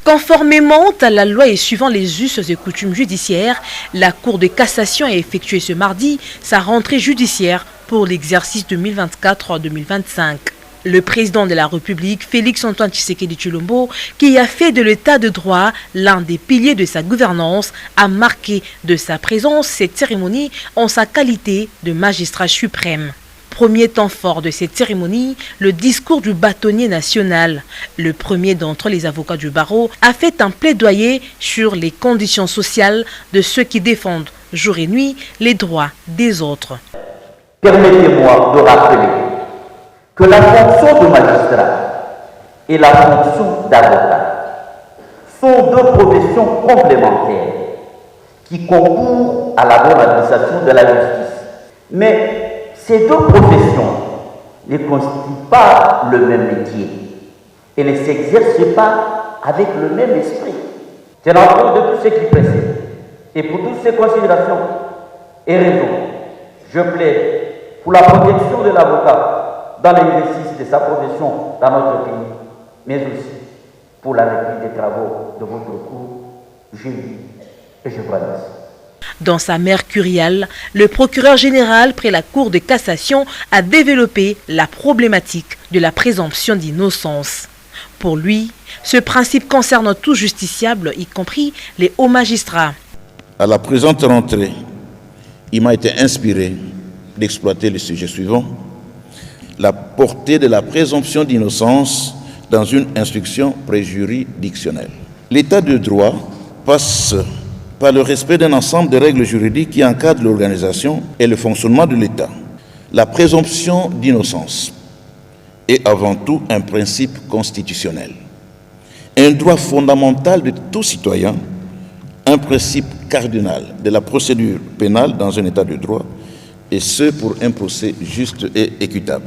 Conformément à la loi et suivant les us et coutumes judiciaires, la Cour de cassation a effectué ce mardi sa rentrée judiciaire pour l'exercice 2024-2025. Le président de la République, Félix-Antoine Tshisekedi Tshilombo, qui a fait de l'état de droit l'un des piliers de sa gouvernance, a marqué de sa présence cette cérémonie en sa qualité de magistrat suprême. Premier temps fort de cette cérémonie, le discours du bâtonnier national. Le premier d'entre les avocats du barreau a fait un plaidoyer sur les conditions sociales de ceux qui défendent jour et nuit les droits des autres. Permettez-moi de rappeler que la fonction de magistrat et la fonction d'avocat sont deux professions complémentaires qui concourent à la bonne administration de la justice. Mais ces deux professions ne constituent pas le même métier et ne s'exercent pas avec le même esprit. C'est la cause de tout ce qui précède. Et pour toutes ces considérations et raisons, je plaide pour la protection de l'avocat dans l'exercice de sa profession dans notre pays, mais aussi pour la reprise des travaux de votre cour. Je le dis et je vous remercie. Dans sa mercuriale, le procureur général près la Cour de cassation a développé la problématique de la présomption d'innocence. Pour lui, ce principe concerne tout justiciable, y compris les hauts magistrats. À la présente rentrée, il m'a été inspiré d'exploiter le sujet suivant: la portée de la présomption d'innocence dans une instruction préjuridictionnelle. L'état de droit passe par le respect d'un ensemble de règles juridiques qui encadrent l'organisation et le fonctionnement de l'État. La présomption d'innocence est avant tout un principe constitutionnel, un droit fondamental de tout citoyen, un principe cardinal de la procédure pénale dans un État de droit, et ce pour un procès juste et équitable.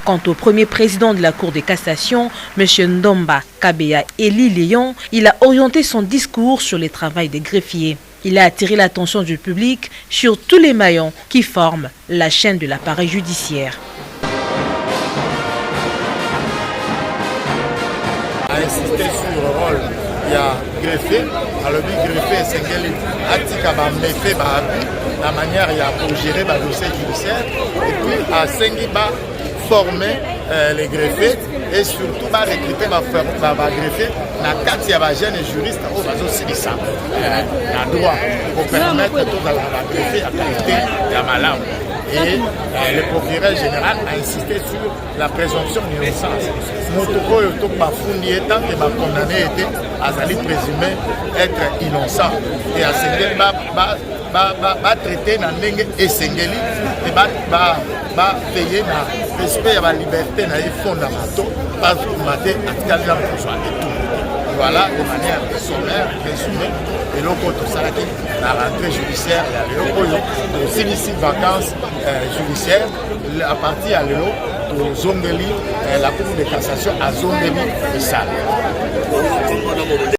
Quant au premier président de la Cour de cassation, M. Ndomba Kabeya Eli Léon, il a orienté son discours sur le travail des greffiers. Il a attiré l'attention du public sur tous les maillons qui forment la chaîne de l'appareil judiciaire. A insisté sur le rôle, il y a greffier, alors le greffier c'est qu'il a méfait la manière il y a pour gérer le dossier judiciaire, et puis à Sengiba former les greffiers et surtout recruter les greffiers dans quatre jeunes juristes aussi dans droit pour permettre tout la greffier à qualité de malade. Et le procureur général a insisté sur la présomption d'innocence. Motoko yoto bafundi tant que ba condamné était azali présumé être innocent et à ce ba traité na ndenge esengeli et ba payer na respect à la liberté na fondamentaux pas maté atikali na projet et tout. Voilà de manière sommaire résumée et l'autre tout ça qui la rentrée judiciaire et l'autre aussi ici vacances judiciaires à partir à l'élo pour Zongeli la Cour de cassation à Zongeli et ça.